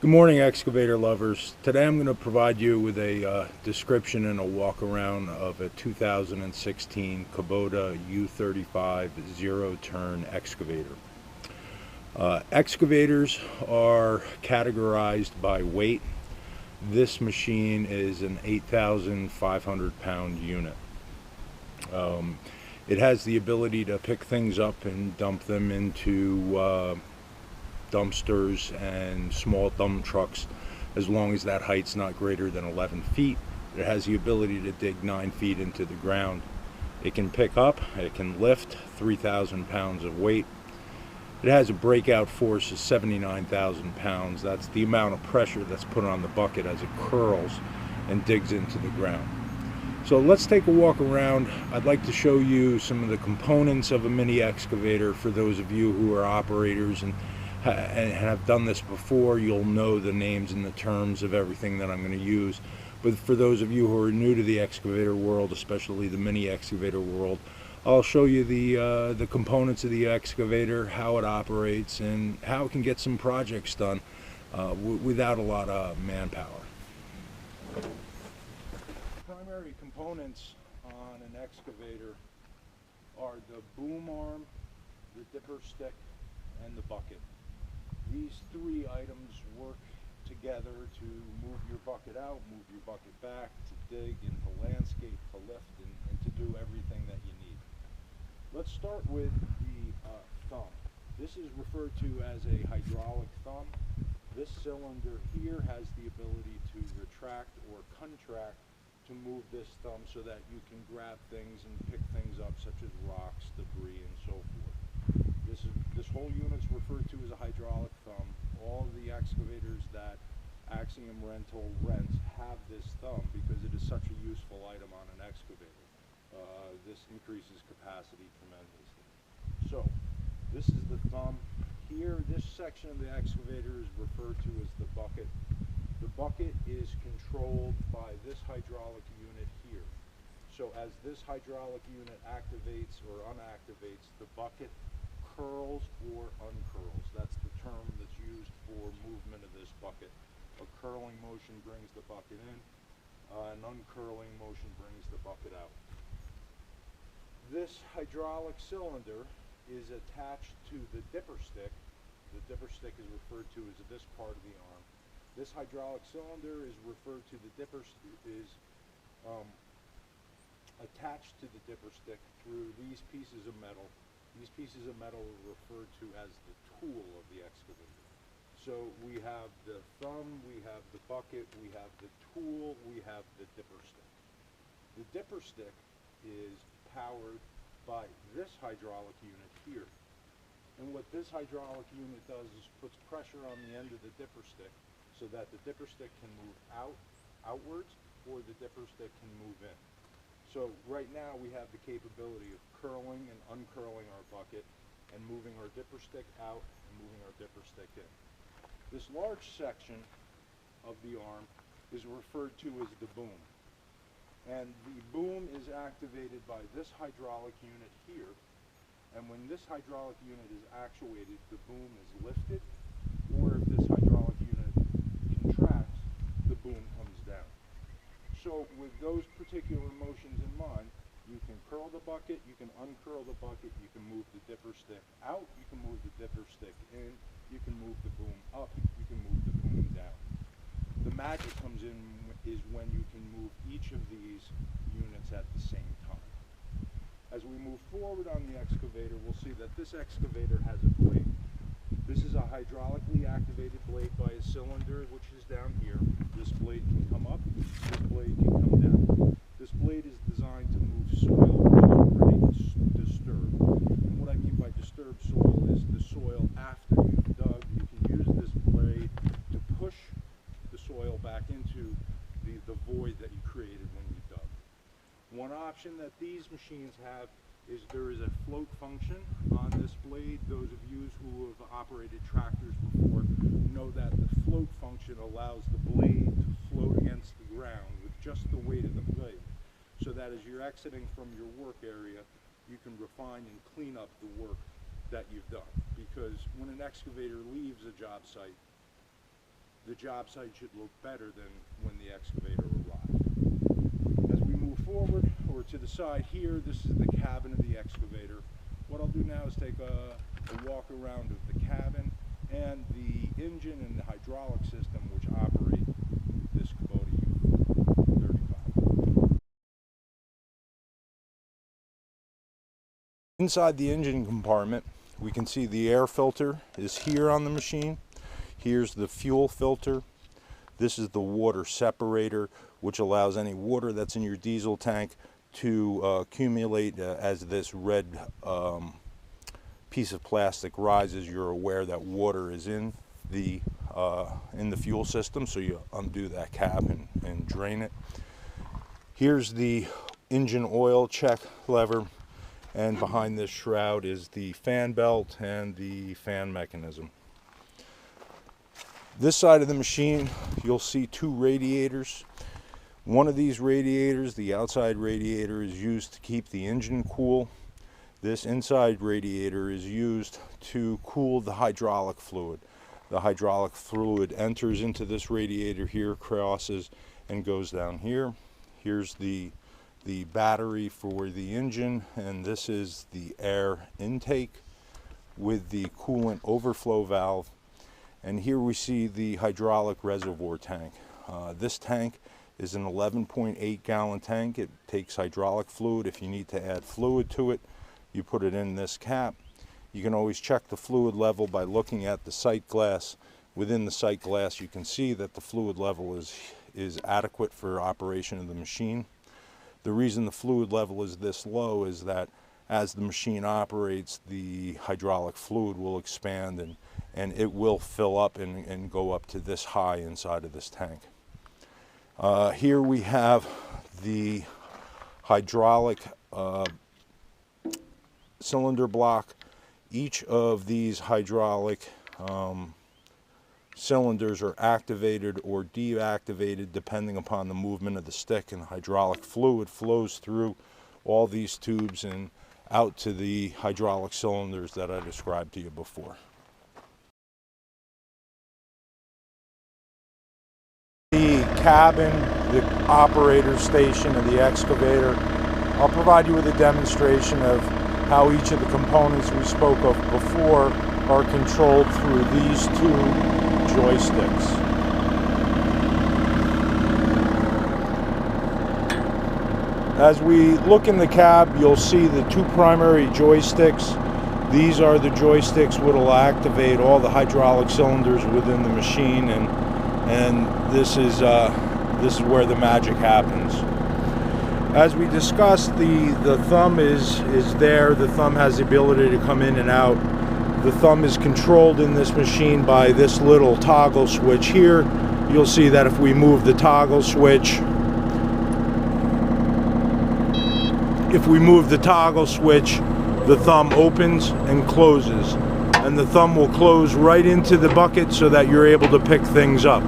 Good morning, excavator lovers. Today I'm going to provide you with a description and a walk around of a 2016 Kubota U-35 zero-turn excavator. Excavators are categorized by weight. This machine is an 8,500 pound unit. It has the ability to pick things up and dump them into dumpsters and small dump trucks, as long as that height's not greater than 11 feet. It has the ability to dig 9 feet into the ground. It can pick up, it can lift 3,000 pounds of weight. It has a breakout force of 79,000 pounds. That's the amount of pressure that's put on the bucket as it curls and digs into the ground. So let's take a walk around. I'd like to show you some of the components of a mini excavator. For those of you who are operators and have done this before, you'll know the names and the terms of everything that I'm going to use. But for those of you who are new to the excavator world, especially the mini excavator world, I'll show you the components of the excavator, how it operates, and how it can get some projects done without a lot of manpower. Primary components on an excavator are the boom arm, the dipper stick, and the bucket. These three items work together to move your bucket out, move your bucket back, to dig and to landscape, to lift, and to do everything that you need. Let's start with the thumb. This is referred to as a hydraulic thumb. This cylinder here has the ability to retract or contract to move this thumb so that you can grab things and pick things up, such as rocks, debris, and so forth. This whole unit is referred to as a hydraulic thumb. All of the excavators that Axiom Rental rents have this thumb because it is such a useful item on an excavator. This increases capacity tremendously. So this is the thumb. Here, this section of the excavator is referred to as the bucket. The bucket is controlled by this hydraulic unit here. So as this hydraulic unit activates or unactivates, the bucket curls or uncurls. That's the term that's used for movement of this bucket. A curling motion brings the bucket in, an uncurling motion brings the bucket out. This hydraulic cylinder is attached to the dipper stick. The dipper stick is referred to as this part of the arm. This hydraulic cylinder is referred to, the dipper is attached to the dipper stick through these pieces of metal. These pieces of metal are referred to as the tool of the excavator. So we have the thumb, we have the bucket, we have the tool, we have the dipper stick. The dipper stick is powered by this hydraulic unit here. And what this hydraulic unit does is puts pressure on the end of the dipper stick so that the dipper stick can move outwards, or the dipper stick can move in. So right now we have the capability of curling and uncurling our bucket and moving our dipper stick out and moving our dipper stick in. This large section of the arm is referred to as the boom. And the boom is activated by this hydraulic unit here. And when this hydraulic unit is actuated, the boom is lifted, or if this hydraulic unit contracts, the boom comes down. So with those particular motions in mind, you can curl the bucket, you can uncurl the bucket, you can move the dipper stick out, you can move the dipper stick in, you can move the boom up, you can move the boom down. The magic comes in is when you can move each of these units at the same time. As we move forward on the excavator, we'll see that this excavator has a blade. This is a hydraulically activated blade by a cylinder, which is down here. This blade can come up, this blade can come down. This blade is designed to move soil which is already disturbed. And what I mean by disturbed soil is the soil after you've dug. You can use this blade to push the soil back into the void that you created when you dug. One option that these machines have is there is a float function on this blade. operated tractors before know that the float function allows the blade to float against the ground with just the weight of the blade, so that as you're exiting from your work area, you can refine and clean up the work that you've done. Because when an excavator leaves a job site, the job site should look better than when the excavator arrived. As we move forward, or to the side here, this is the cabin of the excavator. What I'll do now is take a walk around of the cabin and the engine and the hydraulic system which operate this Kubota U-35. Inside the engine compartment, we can see the air filter is here on the machine. Here's the fuel filter. This is the water separator, which allows any water that's in your diesel tank to accumulate as this red piece of plastic rises. You're aware that water is in the fuel system, so you undo that cap and drain it. Here's the engine oil check lever, and behind this shroud is the fan belt and the fan mechanism. This side of the machine, you'll see two radiators. One of these radiators, the outside radiator, is used to keep the engine cool. This inside radiator is used to cool the hydraulic fluid. The hydraulic fluid enters into this radiator here, crosses, and goes down here. Here's the battery for the engine, and this is the air intake with the coolant overflow valve. And here we see the hydraulic reservoir tank. This tank is an 11.8 gallon tank. It takes hydraulic fluid. If you need to add fluid to it, you put it in this cap. You can always check the fluid level by looking at the sight glass. Within the sight glass, you can see that the fluid level is adequate for operation of the machine. The reason the fluid level is this low is that as the machine operates, the hydraulic fluid will expand and it will fill up and go up to this high inside of this tank. Here we have the hydraulic cylinder block. Each of these hydraulic cylinders are activated or deactivated depending upon the movement of the stick, and hydraulic fluid flows through all these tubes and out to the hydraulic cylinders that I described to you before. The cabin, the operator station of the excavator, I'll provide you with a demonstration of how each of the components we spoke of before are controlled through these two joysticks. As we look in the cab, you'll see the two primary joysticks. These are the joysticks which will activate all the hydraulic cylinders within the machine, and this is where the magic happens. As we discussed, the thumb is there. The thumb has the ability to come in and out. The thumb is controlled in this machine by this little toggle switch here. You'll see that if we move the toggle switch, the thumb opens and closes, and the thumb will close right into the bucket so that you're able to pick things up.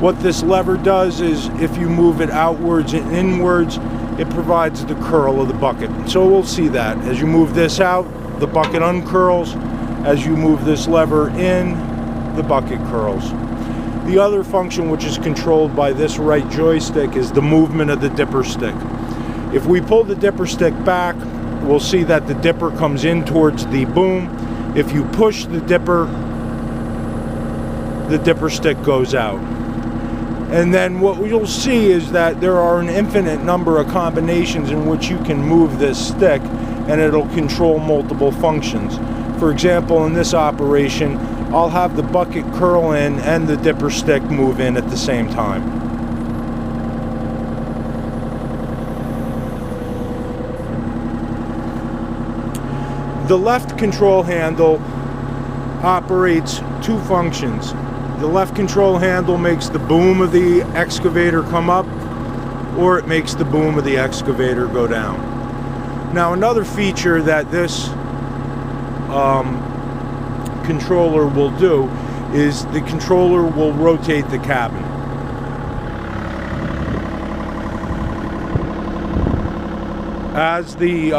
What this lever does is, if you move it outwards and inwards, it provides the curl of the bucket. So we'll see that. As you move this out, the bucket uncurls. As you move this lever in, the bucket curls. The other function, which is controlled by this right joystick, is the movement of the dipper stick. If we pull the dipper stick back, we'll see that the dipper comes in towards the boom. If you push the dipper stick goes out. And then what you'll see is that there are an infinite number of combinations in which you can move this stick, and it'll control multiple functions. For example, in this operation, I'll have the bucket curl in and the dipper stick move in at the same time. The left control handle operates two functions. The left control handle makes the boom of the excavator come up, or it makes the boom of the excavator go down. Now, another feature that this controller will do is the controller will rotate the cabin. As the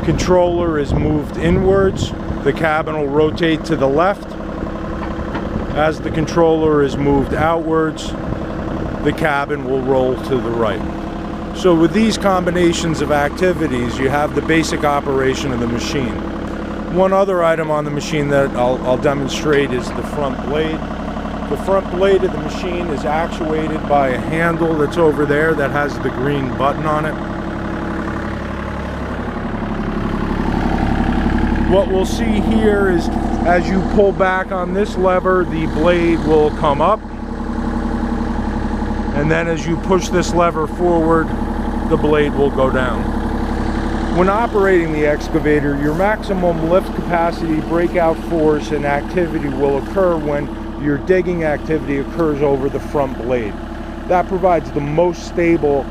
controller is moved inwards, the cabin will rotate to the left. As the controller is moved outwards, the cabin will roll to the right. So with these combinations of activities, you have the basic operation of the machine. One other item on the machine that I'll demonstrate is the front blade. The front blade of the machine is actuated by a handle that's over there that has the green button on it. What we'll see here is as you pull back on this lever, the blade will come up. And then as you push this lever forward, the blade will go down. When operating the excavator, your maximum lift capacity, breakout force, and activity will occur when your digging activity occurs over the front blade. That provides the most stable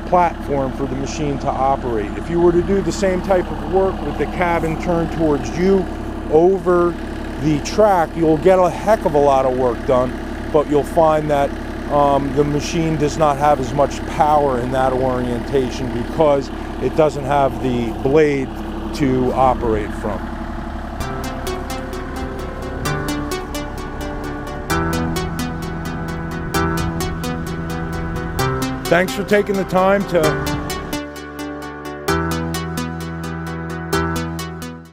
platform for the machine to operate. If you were to do the same type of work with the cabin turned towards you over the track, you'll get a heck of a lot of work done, but you'll find that the machine does not have as much power in that orientation because it doesn't have the blade to operate from. Thanks for taking the time to